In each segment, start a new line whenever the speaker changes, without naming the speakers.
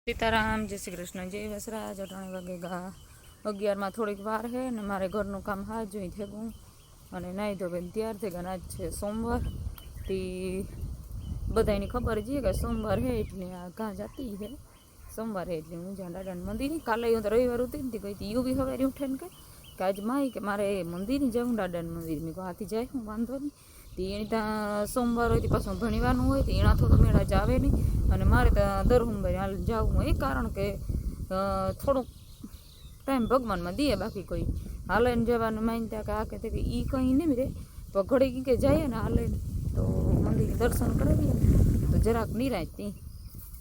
सीताराम जय श्री कृष्ण जय वसराज अटाणे वागेगा 11 में थोड़ी वार है ने मारे घरनु काम हाथ जोई थेगुं अने नाई धोईने तैयार थई गया। आज छे सोमवार ती बधाईनी खबर छे के सोमवार है एटले आ गां जाती है सोमवार है एटले हूँ ज्यां दादा मंदिर काले हूँ तो रविवार होती ने गई थी यू भी हवारे उठे ने के आज माई के मारे मंदिर जाऊँ दादा मंदिर में हाथी जाए हूँ वांधो नहीं एनी ત્યાં સોમવાર હોય પાછું ભણવાનું હોય તો એના થોડું મેળા જાવે નહીં અને મારે ત્યાં દર સોમવારે હાલ જવું એ કારણ કે થોડુંક ટાઈમ ભગવાનમાં દઈએ બાકી કોઈ હાલે ને જવાનું માનતા કે આ કે એ કંઈ નહીં રે તો ઘડી કે જઈએ ને હાલે તો મંદિર દર્શન કરાવીએ તો જરાક નિરાંતથી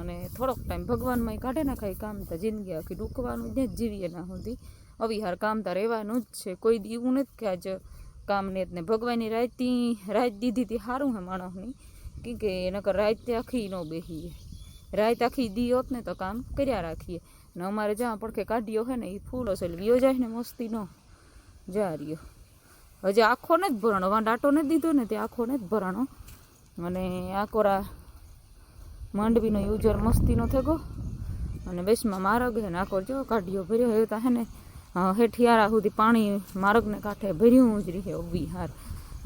અને થોડોક ટાઈમ ભગવાનમાં કાઢે નાખાય કામ તો જિંદગી આખી ડૂકવાનું જ જીવીએ ના સુધી અવિહાર કામ તો રહેવાનું જ છે કોઈ એવું નથી કે આજ काम ने भगवान रात दीधी थी सारूँ है माणसनी क्योंकि नकर रात आखी न बेसीए रात आखी दी होत ने तो काम कर्या राखीए ने अमारे जहाँ पड़के काढ़ियो है ने फूल असल वियो जाए ने मस्ती न जा रही हजे आखो ने भराणो वहाँ डाटो ने दीधो ने आखो ने भराणो अने आकोरा मांडवीनो यूजर मस्ती नो थे गो अने बेस में मार्ग है आकोर जो काढ़ियो भर्यो है तो है ने हेठियारा सुधी पाणी मार्ग ने कांठे भर्યું જ રહે વિહાર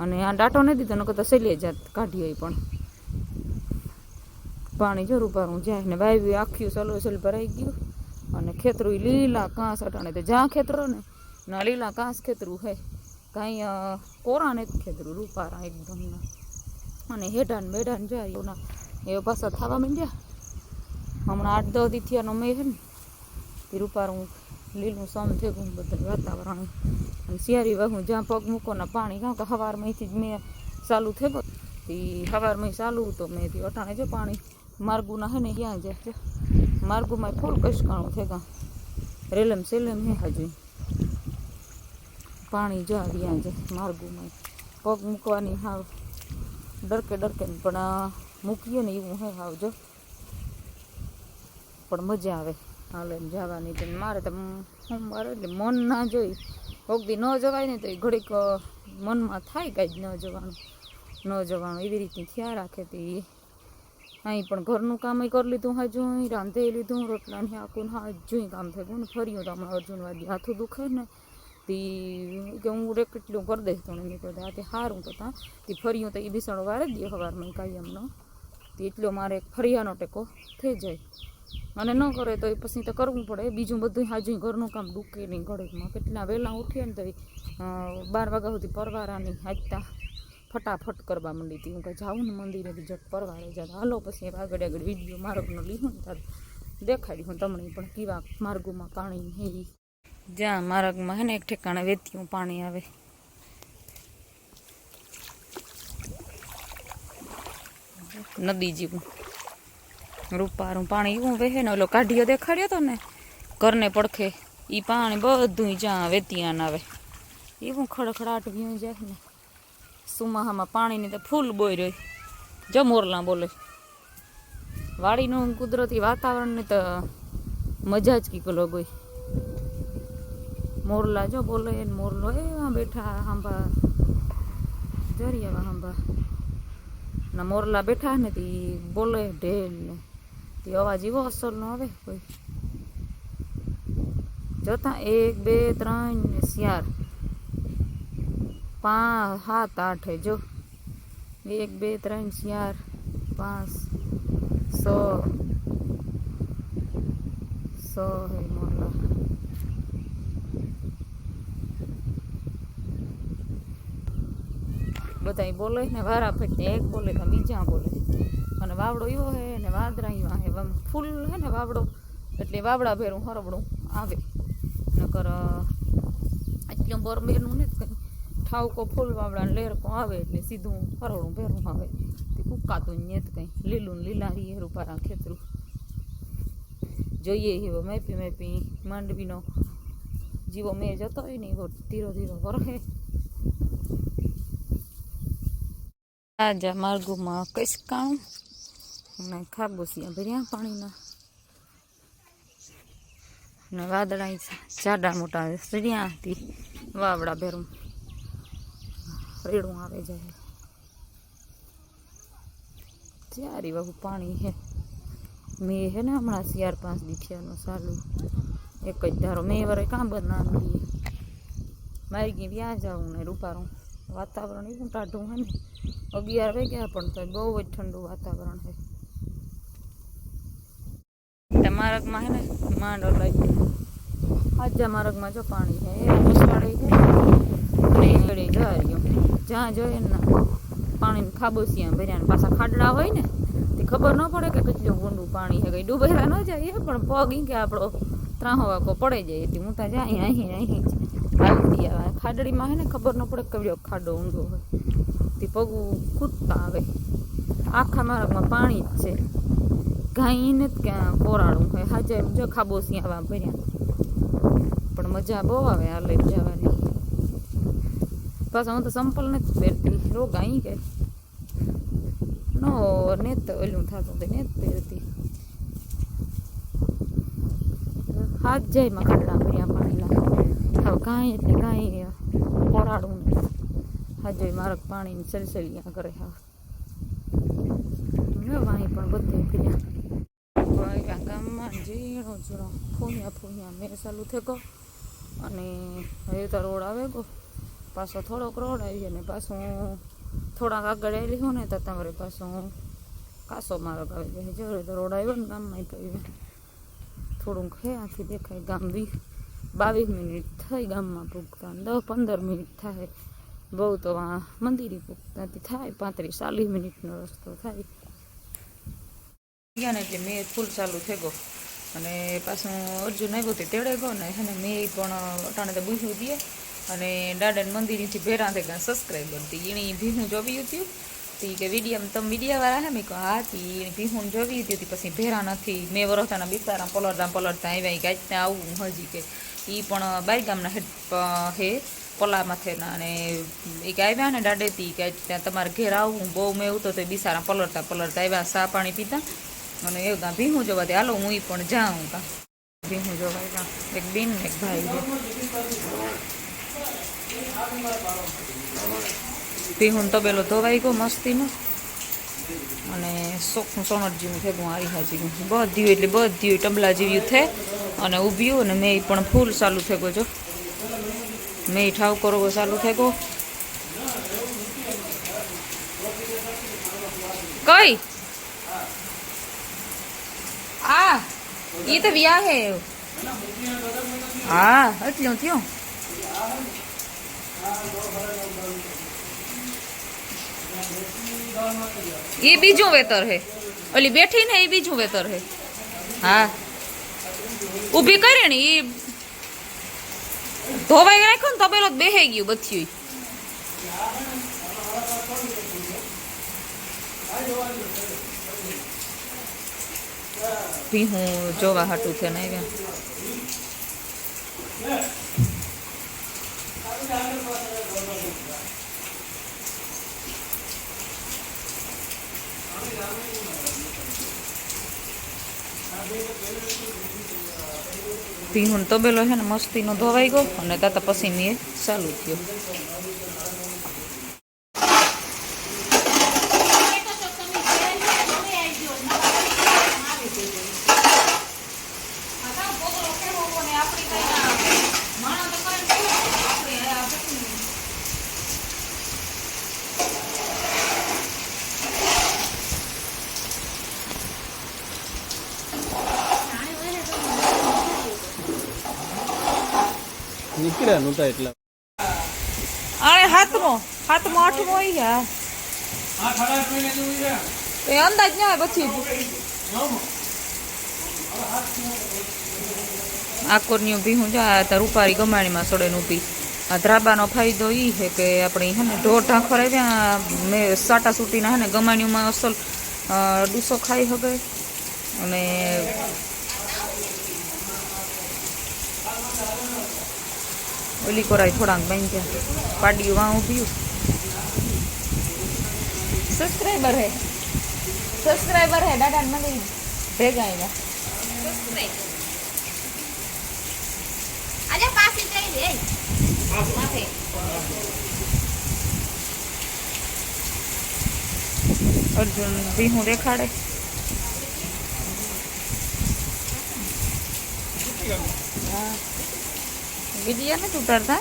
અને આ ડાટો નથી દીધો નકર તો સેલે જાત કાઢ્યો પણ પાણી જો રૂપારું જાય ને વાયુ આખ્યું સલોસલ ભરાઈ ગયું અને ખેતરું લીલા કાંસ અટાણે તો જ્યાં ખેતરો ને ના લીલા કાંસ ખેતરું હે કાંઈ કોરા ને ખેતરું રૂપારા એકદમ ના અને હેઠાન બેઠાન જાય ના એ પાછા થવા માંડ્યા હમણાં 8-10 દી થયાનો મેં હે ને રૂપારું લીલું સમ थे બધું વાતાવરણ અને શિયારી વાહું જ્યાં પગ મૂકોના પાણી કાં કે સવારમાંથી જ મેં ચાલુ થયો તે સવારમાં ચાલુ તો મેં થી અટાણે જો પાણી માર્ગુના હે ને ક્યાં જાય માર્ગુમાં ફૂલ કસકાણું થઈ ગયા રેલમ સેલમ હે હજુ પાણી જો ત્યાં જાય માર્ગુમાં પગ મૂકવાની હાવ ડરકે પણ મૂકીએ ને એવું હે હાવ જો પણ મજા આવે હાલે જવાની તો મારે તો સોમવાર એટલે મન ના જોઈ કોક દી ન જવાય ને તો એ ઘડીક મનમાં થાય કાંઈ ન જવાનું એવી રીતની ખ્યાલ રાખે તે અહીં પણ ઘરનું કામ કરી લીધું હા જોઈ રાંધે લીધું રોટલાને આખું હા જોઈ કામ થઈ ગયું ને ફર્યું તો હમણાં અર્જુનવાદી હાથું દુખે ને તે કે હું કેટલું કરી દઈશ તો નીકળતા આ તે સારું તો ત્યાં તે ફર્યું તો એ બિસાડો વારે જ દે સવારમાં કાયમનો તે એટલો મારે ફરિયાનો ટેકો થઈ જાય અને ન કરે તો પછી તો કરવું પડે બીજું બધું હાજુ ઘરનું કામ ડૂકે નહીં ઘડીકમાં કેટલા વહેલા ઉઠીએ ને તો 12 વાગ્યા સુધી પરવારાની હાજતા ફટાફટ કરવા માંડી હતી હું કે જાઉં ને મંદિરે જટ પરવારે જતા હાલો પછી આગળ આગળ વિડીયો માર્ગનો લીધું ને ત્યારે દેખાડી હું તમને પણ કેવા માર્ગોમાં પાણી હે જ્યાં માર્ગમાં હે ને એક ઠેકાણે વેતીયું પાણી આવે નદી જેવું રૂપારું પાણી એવું વહે ને ઓલો કાઢિયો દેખાડ્યો તો ને ઘરને પડખે એ પાણી બધું જ્યાં વેતિયાન આવે એવું ખડખડાટ ભીયું જાય ને સુમાહામાં પાણીની તો ફૂલ બોઈ રહી જો મોરલા બોલે વાડીનું કુદરતી વાતાવરણને તો મજા જ કીક અલગ હોય મોરલા જો બોલે ને મોરલો એવા બેઠા હાંભા જરિયાવા હાંભા ના મોરલા બેઠા ને તે બોલે ઢેલ ને તે અવાજ એવો અસરનો આવે કોઈ જોતા 1 2 3 ને 4 5 7 8 જો 1 2 3 4 5 6 હે મોરલા બધા બોલે ને વારા ફેટને એક બોલે તો બીજા બોલે અને વાવડો એવો હે ને વાદરા એવા હે ફૂલ હે ને વાવડો એટલે વાવડા ભેરું હરવડું આવે નકર આટલું બરમેરનું ને કંઈ ઠાવકો ફૂલ વાવડા ને લેરકો આવે એટલે સીધું હરવડું ભેરું આવે તે કુકાતું ને કંઈ લીલું લીલારી હેરું પારા ખેતરું જોઈએ એવો મેપી માંડવીનો જીવો મેં જતો હોય ને એવો ધીરો ધીરો વરહે આજા માર્ગોમાં કસકાણું ને ખાબોસિયા ભર્યા પાણીના ને વાદળા જાડા મોટા સર્યા હતી વાવડા ભેરું રેડું આવે જાય ચારી વાહુ પાણી હે મેં હે ને હમણાં 4-5 દી થયાનો ચાલુ એક જ ધારો મેં વરે કાં બનાવી મારી ગઈ વ્યા જાઉં ને રૂપારું વાતાવરણ એવું ટાઢું હે ને 11 વાગ્યા પણ તો બહુ જ ઠંડુ વાતાવરણ છે. મારગમાં હે ને માંડો લાગી હાજા મારગમાં જો પાણી છે ઓસવાડે છે અને જવારીઓ જ્યાં જોઈએ ને પાણીને ખાબોસિયા ભર્યા પાછા ખાડડા હોય ને તે ખબર ન પડે કે કેટલું ઊંડું પાણી છે કંઈ ડૂબેલા ન જાય પણ પગ કે આપણો ત્રાહો વાકો પડી જાય એટલે હું ત્યાં જાય અહીં આવી આવે ખાડડીમાં હે ને ખબર ન પડે કયો ખાડો ઊંડો હોય તે પગું ખૂદતા આવે આખા માર્ગમાં પાણી જ છે ગાઈને જ ક્યાં કોરાડું હોય હાજે જો ખાબોસી આવા ભર્યા પણ મજા બહુ આવે આ લઈ જવાની પાછા હું તો સંપલ નથી પહેરતી રોગ અહીં કે નો ને તો ઓલું થતું તે ને જ પહેરતી હાથ જાય માં ખાડા ભર્યા પાણીના હવે કાંઈ એટલે કાંઈ કોરાડું નહીં હાજે મારક પાણીની સલસલિયા કરે હા વાહી પણ બધે ફર્યા ગામમાં ઝીણો ઝીણો ફૂંયા મેં ચાલુ થયો અને હવે તો રોડ આવે ગયો પાછો થોડોક રોડ આવી અને પાછું થોડાક આગળ આવેલી હોય ને તો તમારે પાછું કાસો માર્ગ આવી જાય જ્યારે તો રોડ આવ્યો ને ગામમાં પડી થોડુંક આથી દેખાય ગામ 22 મિનિટ થઈ ગામમાં પૂગતા 10-15 મિનિટ થાય બહુ તો મંદિરે પૂગતાથી થાય 35-40 મિનિટનો રસ્તો થાય ગયા ને એટલે મેં ફૂલ ચાલુ થઈ ગયો અને પાછું અર્જુન આવ્યો તે તેડે ગયો ને હે ને મેં પણ અટાણે તો બૂઝું દઈએ અને દાદાને મંદિરથી ભેરા થઈ ગયા સબસ્ક્રાઈબર હતી એની ભીહું જોવી હતી તી કે વિડીયો તમે વિડીયાવાળા હે મેં કહું હા તી ભીહું જોવી હતી પછી ભેરા નથી મેં વરસતાના બિચારા પલળતા આવ્યા કે ત્યાં આવું હજી કે એ પણ બાર ગામના હે પલામાંથી અને એ કે આવ્યા ને દાડેથી કે ત્યાં તમારે ઘેર આવું બહુ મેં એવું તો બિચારા પલળતા આવ્યા ચા પાણી પીતા અને એવું કાં ભીહું જોવા દે હાલો હું પણ જાઉં કાં ભીહું જોવા કાં એક બેન ને એક ભાઈ છે ભીહું તબેલો ધોવાઈ ગયો મસ્તીમાં અને સોખનું સોનટ જેવું થયું હારી હાજી બધ્યું એટલે બધ્યું ટબલા જેવું થાય અને ઊભ્યું અને મેં પણ ફૂલ ચાલુ થઈ ગયો જો મેં ઠાવ કરવો ચાલુ થઈ ગયો કઈ આ એ તો વ્યા હે હા એટલું થયું એ બીજું વેતર હે ઓલી બેઠી ને એ બીજું વેતર હે હા ઊભી કરી ને એ ધોવાઈ રાખ્યો ને તબેલો બેહી ગયું બચ્યું ભીહું જોવા હાટું છે ને ભીહું તબેલો છે ને મસ્તીનો ધોવાઈ ગયો અને તાતા પછી મેં ચાલુ થયો
નીકળ્યા નહોતા એટલા
આણે હાથમો આઠમો આવી ગયા એ અંદાજ ના આવે પછી આકોરની ભીહું જા તા રૂપારી ગમાણીમાં સડે ઊભી આ ધ્રાબાનો ફાયદો એ છે કે આપણે હે ને ઢોર ઢાંખર આવ્યા મેં સાટા સૂટીના હે ને ગમાણીમાં અસલ ડૂસો ખાઈ હવે અને ઓલી કોરાય થોડાક બાંધ્યા પાડ્યું વાં ઊભ્યું સબસ્ક્રાઈબર હે દાદા મને ભેગા આવ્યા અર્જુન ભીહું દેખાડે હા વિડિયો નથી ઉતારતા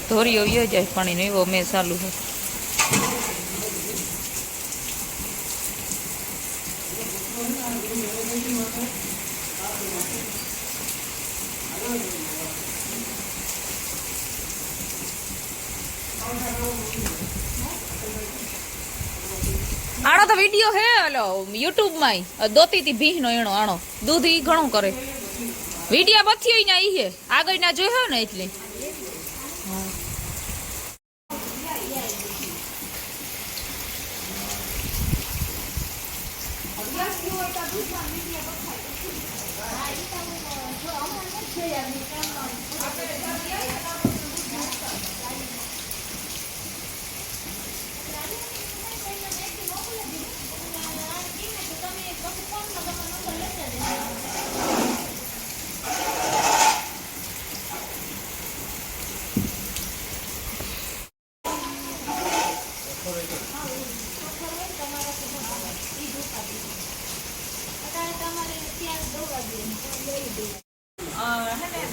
ધોરીઓ યો જાય પાણીનો એવો મેં ચાલુ છે આનો તો વિડિયો હે ઓલો યુટ્યુબ માં દોતી થી ભીહ નો એનો આનો દૂધ ઈ ઘણું કરે વિડિયા બથી ના ઈ હે આગળ ના જોયો ને એટલે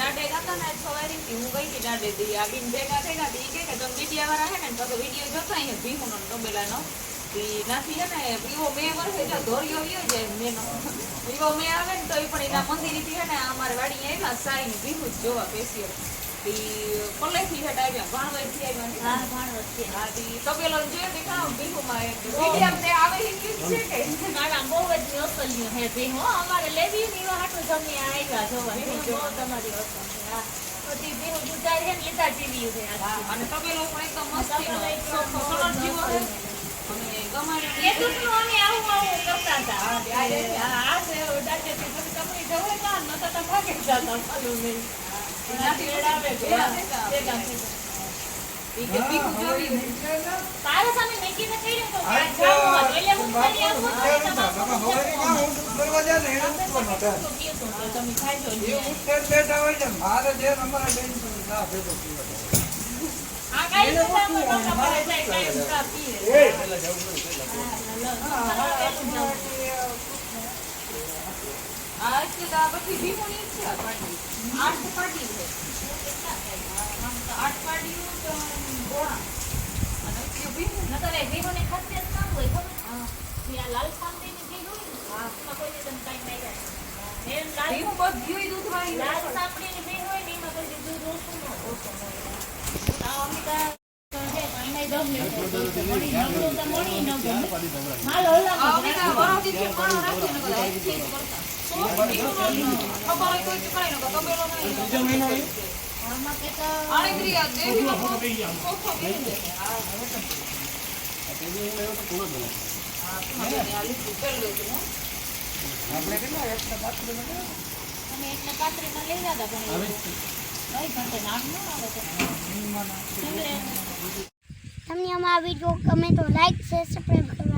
દાડે ગાતા ને સવારે હું ગઈ હતી દાડે દી આ બિન ભેગા થઈ ગયા ઈ કે તમે વિડિયા વાળા હે ને તો વિડિયો જોતા હે ભીમુનો ટોબેલાનો ઈ નાથી હે ને પીવો મે વર્ષે જો ધોરિયો વિયો જાય મેનો પીવો મે આવે ને તો ઈ પણ એના મંદિર થી હે ને અમારે વાડી આવ્યા સાઈ ને ભીમુ જોવા પેશિયલ ઈ પલ્લે થી હે આવ્યા ભાણવઈ થી આવ્યા હા ભાણવઈ થી હા ઈ ટોબેલો જોયો દેખાવ ભીમુ માં એક વિડિયા ને આવે ઇંગ્લિશ છે કે ના બહુ જ ઓસલ્યો હે ભીમુ અમારે લેવી ની હાટો જમી આવ્યા જોવા જો તમારી ઓસલ હા ઓતી ભીમુ ગુજાર હે લીધા જેવી છે અને ટોબેલો પણ એકદમ મસ્ત કલર જેવો હે અને ગમાડી એ દુખનો અમે આવું કરતા હતા આ છે દાડે થી તમે જવે ના નતો તો ભાગે જાતા ચાલુ નહીં નાથી એડાવે ભેગા ઈ કે પીકુ જોવી તારા સામે મેકીને કહી તો આ જાવ એટલે હું ખાલી આવું દરવાજા ને તમે ખાઈ જો એ ઉત્તર બેઠા હોય છે મારે જે અમારા બેન ના ભેગો પીવા આ કાઈ તો તમારે જાય કાઈ ઉતા પીએ એ પેલા જવું આ કે દા બધી ભીમોની છે પાર્ટી 8 પાર્ટી છે કેટલા થાય 8 પાર્ટીઓ તો ગોળા અને કે ભીમો નતરે ભીમોને ખાસિયત ના હોય ખબર હા આ લાલ સાંતી ની ભીમ હોય હા એમાં કોઈ ને તમ કાઈ નહીં રહે એ લાલ ભીમો બધું દૂધ વાળી લાલ સાંપડી ની ભીમ હોય ને એમાં કોઈ દૂધ ઓછું ન ઓછું આ અમિતા
તમને અમારા વિડીયો ગમે તો લાઈક શેર સબસ્ક્રાઇબ કરો